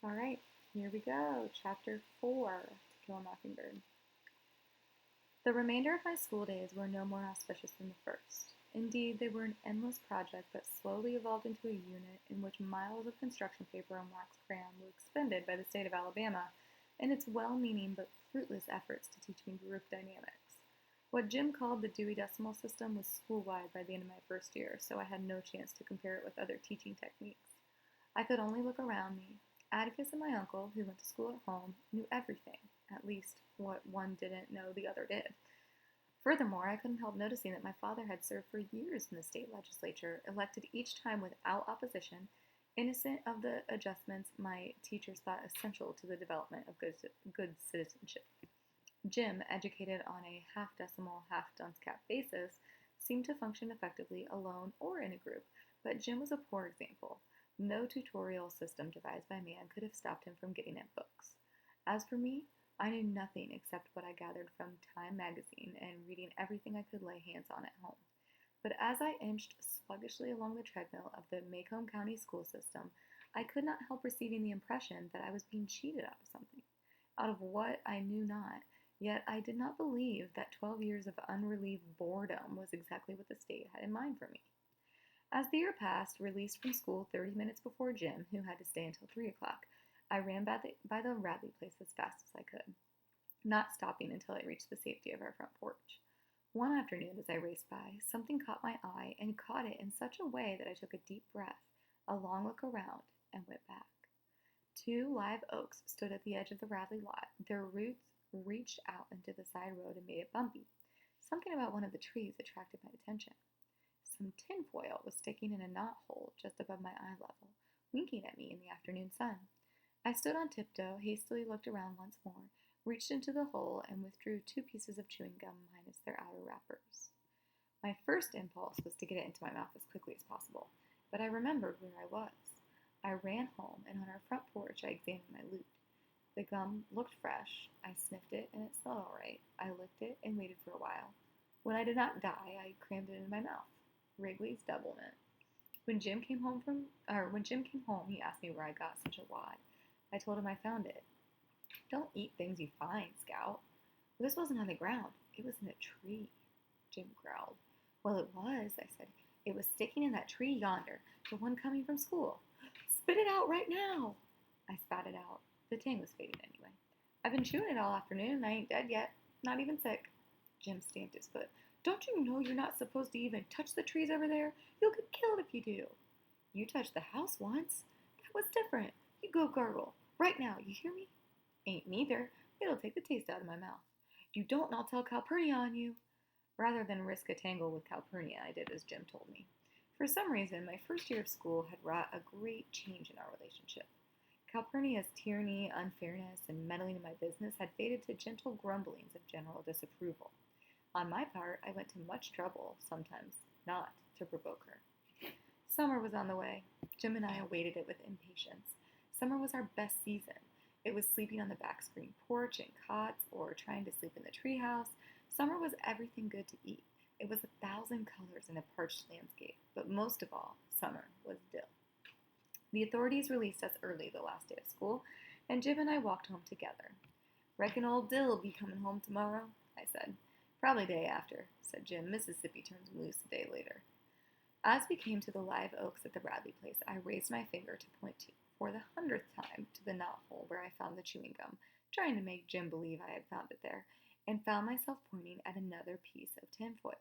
All right, here we go. Chapter 4, To Kill a Mockingbird. The remainder of my school days were no more auspicious than the first. Indeed, they were an endless project that slowly evolved into a unit in which miles of construction paper and wax crayon were expended by the state of Alabama in its well-meaning but fruitless efforts to teach me group dynamics. What Jim called the Dewey Decimal System was school-wide by the end of my first year, so I had no chance to compare it with other teaching techniques. I could only look around me. Atticus and my uncle, who went to school at home, knew everything, at least what one didn't know the other did. Furthermore, I couldn't help noticing that my father had served for years in the state legislature, elected each time without opposition, innocent of the adjustments my teachers thought essential to the development of good citizenship. Jim, educated on a half decimal, half dunce cap basis, seemed to function effectively alone or in a group, but Jim was a poor example. No tutorial system devised by man could have stopped him from getting at books. As for me, I knew nothing except what I gathered from Time magazine and reading everything I could lay hands on at home. But as I inched sluggishly along the treadmill of the Macomb County school system, I could not help receiving the impression that I was being cheated out of something, out of what I knew not. Yet I did not believe that 12 years of unrelieved boredom was exactly what the state had in mind for me. As the year passed, released from school 30 minutes before Jim, who had to stay until 3 o'clock, I ran by the Radley place as fast as I could, not stopping until I reached the safety of our front porch. One afternoon, as I raced by, something caught my eye and caught it in such a way that I took a deep breath, a long look around, and went back. Two live oaks stood at the edge of the Radley lot. Their roots reached out into the side road and made it bumpy. Something about one of the trees attracted my attention. Some tinfoil was sticking in a knot hole just above my eye level, winking at me in the afternoon sun. I stood on tiptoe, hastily looked around once more, reached into the hole, and withdrew 2 pieces of chewing gum minus their outer wrappers. My first impulse was to get it into my mouth as quickly as possible, but I remembered where I was. I ran home, and on our front porch I examined my loot. The gum looked fresh. I sniffed it, and it smelled all right. I licked it and waited for a while. When I did not die, I crammed it into my mouth. Wrigley's Double Mint. When Jim came home, he asked me where I got such a wad. I told him I found it. Don't eat things you find, Scout. This wasn't on the ground. It was in a tree, Jim growled. Well, it was, I said. It was sticking in that tree yonder, the one coming from school. Spit it out right now. I spat it out. The tang was fading anyway. I've been chewing it all afternoon and I ain't dead yet. Not even sick. Jim stamped his foot. Don't you know you're not supposed to even touch the trees over there? You'll get killed if you do. You touched the house once. That was different. You go gargle. Right now, you hear me? Ain't neither. It'll take the taste out of my mouth. You don't and I'll tell Calpurnia on you. Rather than risk a tangle with Calpurnia, I did as Jim told me. For some reason, my first year of school had wrought a great change in our relationship. Calpurnia's tyranny, unfairness, and meddling in my business had faded to gentle grumblings of general disapproval. On my part, I went to much trouble, sometimes not, to provoke her. Summer was on the way. Jim and I awaited it with impatience. Summer was our best season. It was sleeping on the back screen porch in cots or trying to sleep in the treehouse. Summer was everything good to eat. It was 1,000 colors in a parched landscape, but most of all, summer was dill. The authorities released us early the last day of school, and Jim and I walked home together. Reckon old Dill'll be coming home tomorrow, I said. Probably day after, said Jim. Mississippi turns loose a day later. As we came to the live oaks at the Bradley place, I raised my finger to point to, for the 100th time, to the knot hole where I found the chewing gum, trying to make Jim believe I had found it there, and found myself pointing at another piece of tinfoil.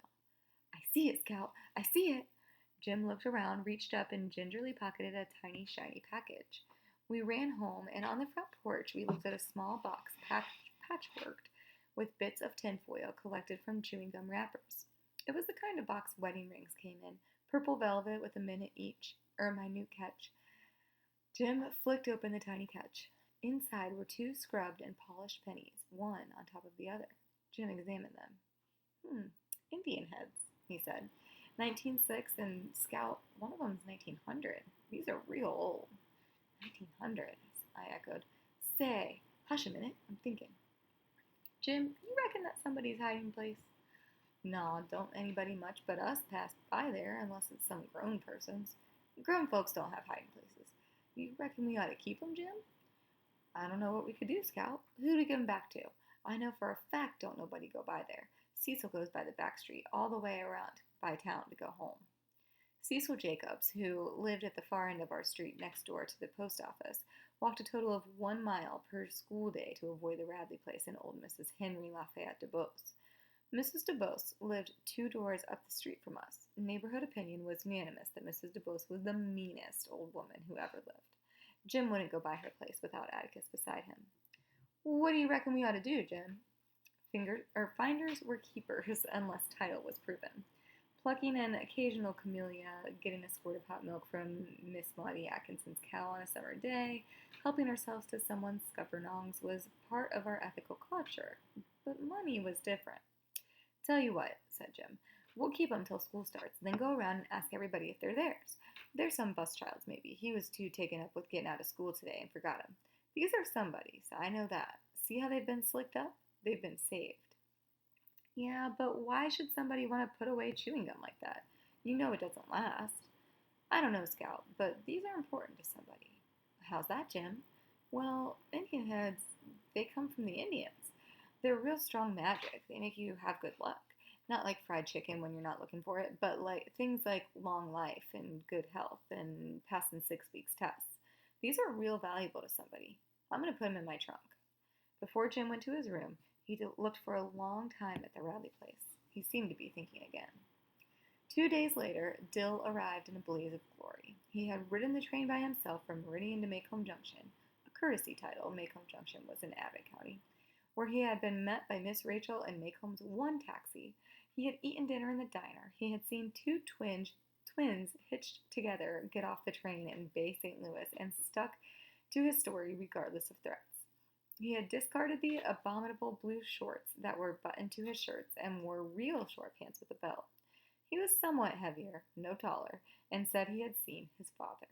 I see it, Scout. I see it. Jim looked around, reached up, and gingerly pocketed a tiny, shiny package. We ran home, and on the front porch we looked at a small box patchworked with bits of tinfoil collected from chewing gum wrappers. It was the kind of box wedding rings came in, purple velvet with a minute each, or a minute catch. Jim flicked open the tiny catch. Inside were 2 scrubbed and polished pennies, one on top of the other. Jim examined them. Indian heads, he said. 1906 and Scout, one of them's 1900. These are real old. 1900, I echoed. Say, hush a minute, I'm thinking. Jim, you reckon that's somebody's hiding place? No, don't anybody much but us pass by there unless it's some grown person's. Grown folks don't have hiding places. You reckon we ought to keep 'em, Jim? I don't know what we could do, Scout. Who to give him back to? I know for a fact don't nobody go by there. Cecil goes by the back street all the way around by town to go home. Cecil Jacobs, who lived at the far end of our street next door to the post office, walked a total of 1 mile per school day to avoid the Radley place and old Mrs. Henry Lafayette DeBose. Mrs. DeBose lived 2 doors up the street from us. Neighborhood opinion was unanimous that Mrs. DeBose was the meanest old woman who ever lived. Jim wouldn't go by her place without Atticus beside him. What do you reckon we ought to do, Jim? Finders were keepers unless title was proven. Plucking an occasional camellia, getting a squirt of hot milk from Miss Maudie Atkinson's cow on a summer day, helping ourselves to someone's scuppernongs was part of our ethical culture. But money was different. Tell you what, said Jim, we'll keep 'em till school starts, then go around and ask everybody if they're theirs. There's some bus child's maybe. He was too taken up with getting out of school today and forgot 'em. These are somebody's, I know that. See how they've been slicked up? They've been saved. Yeah, but why should somebody want to put away chewing gum like that? You know it doesn't last. I don't know, Scout, but these are important to somebody. How's that, Jim? Well, Indian heads, they come from the Indians. They're real strong magic. They make you have good luck. Not like fried chicken when you're not looking for it, but like things like long life and good health and passing 6 weeks tests. These are real valuable to somebody. I'm going to put them in my trunk. Before Jim went to his room, he looked for a long time at the Radley place. He seemed to be thinking again. 2 days later, Dill arrived in a blaze of glory. He had ridden the train by himself from Meridian to Macomb Junction, a courtesy title. Macomb Junction was in Abbott County, where he had been met by Miss Rachel and Macomb's one taxi. He had eaten dinner in the diner. He had seen two twins hitched together get off the train in Bay St. Louis and stuck to his story regardless of threats. He had discarded the abominable blue shorts that were buttoned to his shirts and wore real short pants with a belt. He was somewhat heavier, no taller, and said he had seen his father.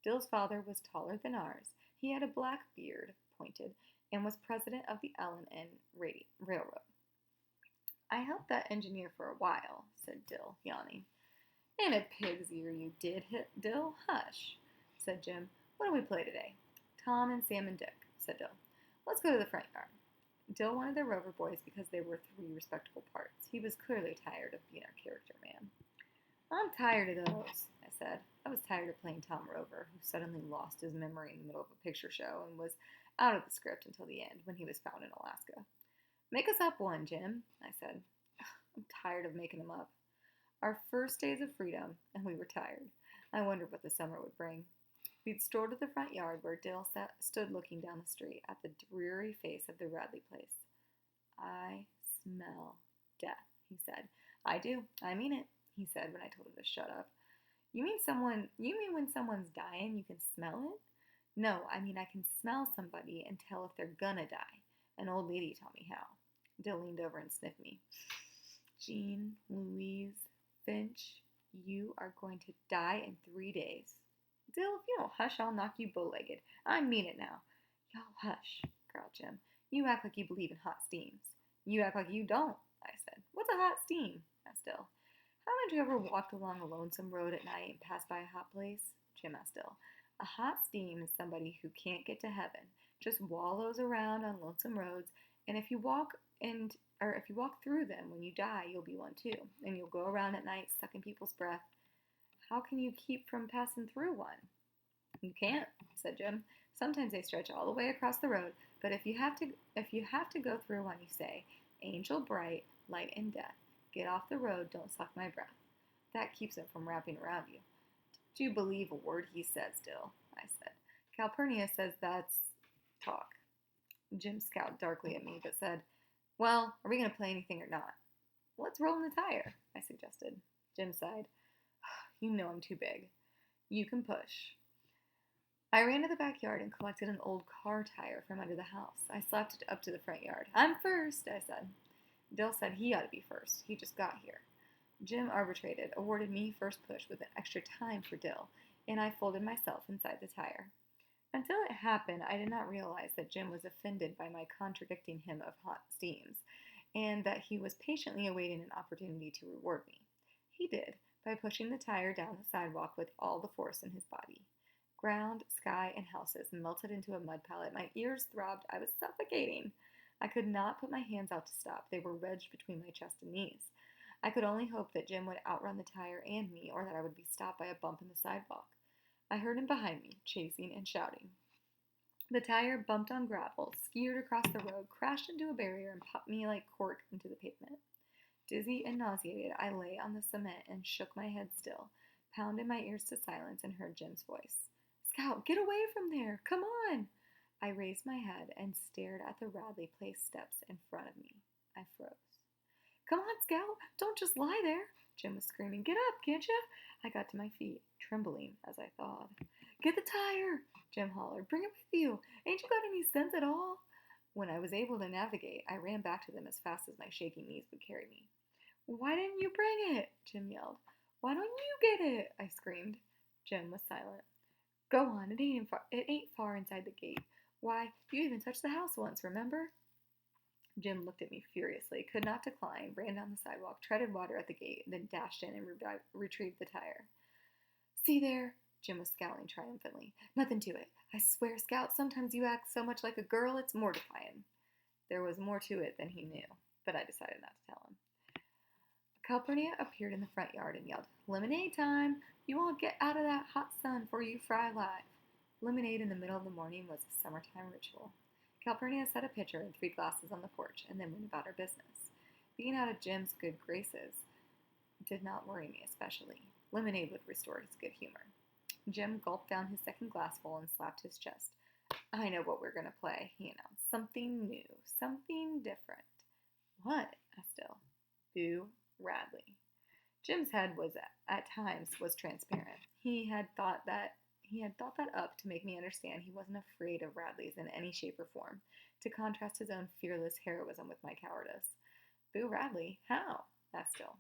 Dill's father was taller than ours. He had a black beard, pointed, and was president of the L&N Railroad. I helped that engineer for a while, said Dill, yawning. And a pig's ear you did, Dill. Hush, said Jim. What do we play today? Tom and Sam and Dick, said Dill. Let's go to the front yard. Dill wanted the Rover boys because they were 3 respectable parts. He was clearly tired of being our character man. I'm tired of those, I said. I was tired of playing Tom Rover, who suddenly lost his memory in the middle of a picture show and was out of the script until the end when he was found in Alaska. Make us up one, Jim, I said. I'm tired of making them up. Our first days of freedom, and we were tired. I wondered what the summer would bring. We'd strolled to the front yard where Dill stood looking down the street at the dreary face of the Radley place. I smell death, he said. I do. I mean it, he said when I told him to shut up. You mean when someone's dying you can smell it? No, I mean I can smell somebody and tell if they're gonna die. An old lady taught me how. Dill leaned over and sniffed me. Jean, Louise, Finch, you are going to die in 3 days. Dill, if you don't hush, I'll knock you bow-legged. I mean it now. Y'all hush, growled Jim. You act like you believe in hot steams. You act like you don't, I said. What's a hot steam? asked Dill. Haven't you ever walked along a lonesome road at night and passed by a hot place? Jim asked Dill. A hot steam is somebody who can't get to heaven, just wallows around on lonesome roads, and if you walk through them when you die, you'll be one too, and you'll go around at night sucking people's breath. How can you keep from passing through one? You can't, said Jim. Sometimes they stretch all the way across the road, but if you have to go through one, you say, Angel bright, light in death, get off the road, don't suck my breath. That keeps it from wrapping around you. Do you believe a word he says, Dill? I said. Calpurnia says that's talk. Jim scowled darkly at me, but said, well, are we going to play anything or not? Let's roll in the tire, I suggested. Jim sighed. You know I'm too big. You can push. I ran to the backyard and collected an old car tire from under the house. I slapped it up to the front yard. I'm first, I said. Dill said he ought to be first. He just got here. Jim arbitrated, awarded me first push with an extra time for Dill, and I folded myself inside the tire. Until it happened, I did not realize that Jim was offended by my contradicting him of hot steams, and that he was patiently awaiting an opportunity to reward me. He did, by pushing the tire down the sidewalk with all the force in his body. Ground, sky, and houses melted into a mud palette. My ears throbbed. I was suffocating. I could not put my hands out to stop. They were wedged between my chest and knees. I could only hope that Jim would outrun the tire and me, or that I would be stopped by a bump in the sidewalk. I heard him behind me, chasing and shouting. The tire bumped on gravel, skewed across the road, crashed into a barrier, and popped me like cork into the pavement. Dizzy and nauseated, I lay on the cement and shook my head still, pounded my ears to silence, and heard Jim's voice. Scout, get away from there! Come on! I raised my head and stared at the Radley Place steps in front of me. I froze. Come on, Scout! Don't just lie there! Jim was screaming. Get up, can't you? I got to my feet, trembling as I thawed. Get the tire! Jim hollered. Bring it with you! Ain't you got any sense at all? When I was able to navigate, I ran back to them as fast as my shaking knees would carry me. Why didn't you bring it? Jim yelled. Why don't you get it? I screamed. Jim was silent. Go on, it ain't far inside the gate. Why, you even touched the house once, remember? Jim looked at me furiously, could not decline, ran down the sidewalk, treaded water at the gate, then dashed in and retrieved the tire. See there? Jim was scowling triumphantly. Nothing to it. I swear, Scout, sometimes you act so much like a girl, it's mortifying. There was more to it than he knew, but I decided not to tell him. Calpurnia appeared in the front yard and yelled, Lemonade time! You all get out of that hot sun before you fry alive. Lemonade in the middle of the morning was a summertime ritual. Calpurnia set a pitcher and 3 glasses on the porch and then went about her business. Being out of Jim's good graces did not worry me especially. Lemonade would restore his good humor. Jim gulped down his second glassful and slapped his chest. I know what we're going to play, he announced. Something new, something different. What? asked Dill. Boo Radley. Jim's head at times was transparent. He had thought that up to make me understand he wasn't afraid of Radley's in any shape or form, to contrast his own fearless heroism with my cowardice. Boo Radley? How? asked Dill.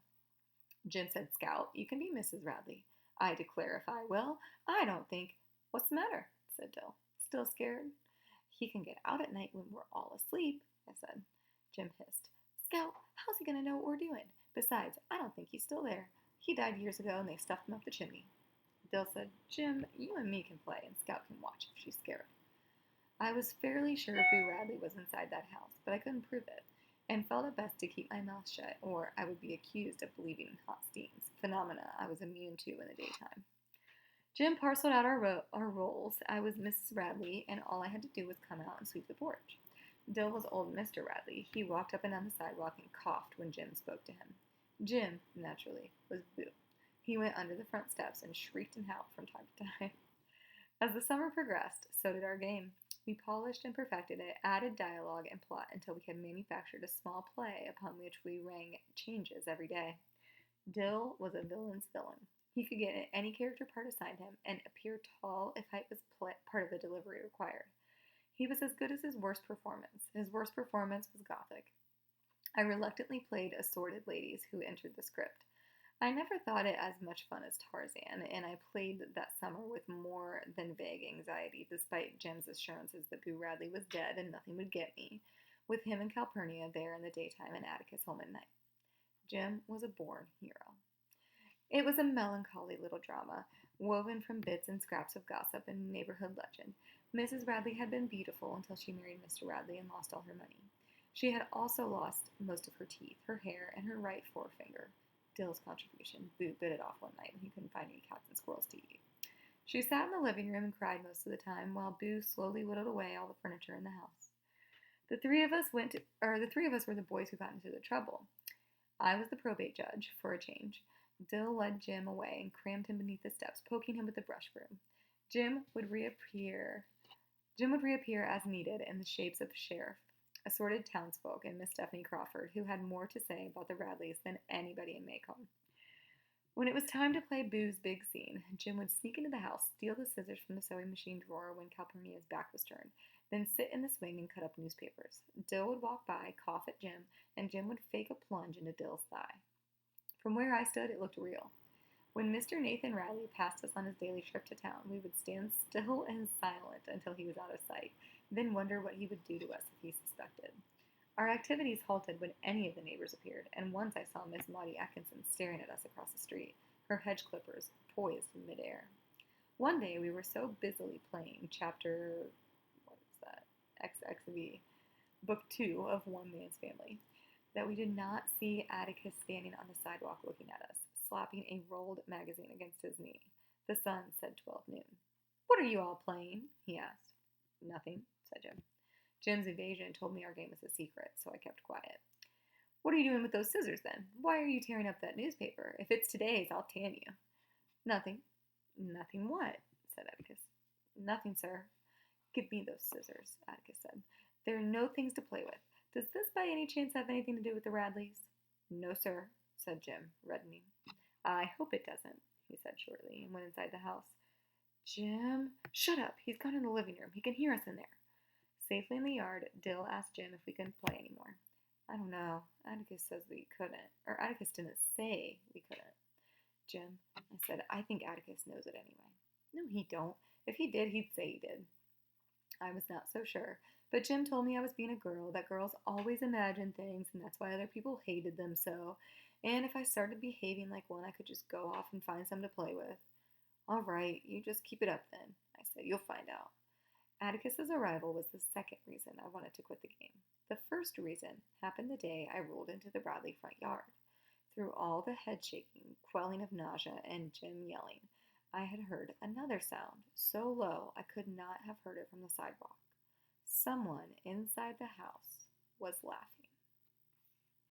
Jim said, Scout, you can be Mrs. Radley. I had to clarify. Well, I don't think. What's the matter? Said Dill. Still scared? He can get out at night when we're all asleep, I said. Jim hissed. Scout, how's he going to know what we're doing? Besides, I don't think he's still there. He died years ago and they stuffed him up the chimney. Dill said, Jim, you and me can play and Scout can watch if she's scared. I was fairly sure Boo Radley was inside that house, but I couldn't prove it, and felt it best to keep my mouth shut, or I would be accused of believing in hot steams, phenomena I was immune to in the daytime. Jim parceled out our roles. I was Mrs. Radley, and all I had to do was come out and sweep the porch. Dill was old Mr. Radley. He walked up and down the sidewalk and coughed when Jim spoke to him. Jim, naturally, was Boo. He went under the front steps and shrieked and howled from time to time. As the summer progressed, so did our game. We polished and perfected it, added dialogue and plot until we had manufactured a small play upon which we rang changes every day. Dill was a villain's villain. He could get any character part assigned him and appear tall if height was part of the delivery required. He was as good as his worst performance. His worst performance was gothic. I reluctantly played assorted ladies who entered the script. I never thought it as much fun as Tarzan, and I played that summer with more than vague anxiety, despite Jim's assurances that Boo Radley was dead and nothing would get me, with him and Calpurnia there in the daytime and Atticus home at night. Jim was a born hero. It was a melancholy little drama, woven from bits and scraps of gossip and neighborhood legend. Mrs. Radley had been beautiful until she married Mr. Radley and lost all her money. She had also lost most of her teeth, her hair, and her right forefinger. Dill's contribution. Boo bit it off one night when he couldn't find any cats and squirrels to eat. She sat in the living room and cried most of the time, while Boo slowly whittled away all the furniture in the house. The three of us were the boys who got into the trouble. I was the probate judge, for a change. Dill led Jim away and crammed him beneath the steps, poking him with the brush broom. Jim would reappear as needed in the shapes of sheriff, assorted townsfolk, and Miss Stephanie Crawford, who had more to say about the Radleys than anybody in Maycomb. When it was time to play Boo's big scene, Jim would sneak into the house, steal the scissors from the sewing machine drawer when Calpurnia's back was turned, then sit in the swing and cut up newspapers. Dill would walk by, cough at Jim, and Jim would fake a plunge into Dill's thigh. From where I stood, it looked real. When Mr. Nathan Radley passed us on his daily trip to town, we would stand still and silent until he was out of sight, then wonder what he would do to us if he suspected. Our activities halted when any of the neighbors appeared, and once I saw Miss Maudie Atkinson staring at us across the street, her hedge clippers poised in midair. One day we were so busily playing chapter, what is that? XXV, book 2 of One Man's Family, that we did not see Atticus standing on the sidewalk looking at us, slapping a rolled magazine against his knee. The sun said 12 noon. What are you all playing? He asked. Nothing, said Jim. Jim's evasion told me our game was a secret, so I kept quiet. What are you doing with those scissors then? Why are you tearing up that newspaper? If it's today's, I'll tan you. Nothing. Nothing what? Said Atticus. Nothing, sir. Give me those scissors, Atticus said. There are no things to play with. Does this by any chance have anything to do with the Radleys? No, sir, said Jim, reddening. I hope it doesn't, he said shortly, and went inside the house. Jim, shut up. He's gone in the living room. He can hear us in there. Safely in the yard, Dill asked Jim if we couldn't play anymore. I don't know. Atticus says we couldn't. Or Atticus didn't say we couldn't. Jim, I said, I think Atticus knows it anyway. No, he don't. If he did, he'd say he did. I was not so sure, but Jim told me I was being a girl, that girls always imagine things, and that's why other people hated them so, and if I started behaving like one, I could just go off and find some to play with. All right, you just keep it up then, I said. You'll find out. Atticus's arrival was the second reason I wanted to quit the game. The first reason happened the day I rolled into the Bradley front yard. Through all the head shaking, quelling of nausea, and Jim yelling, I had heard another sound, so low I could not have heard it from the sidewalk. Someone inside the house was laughing.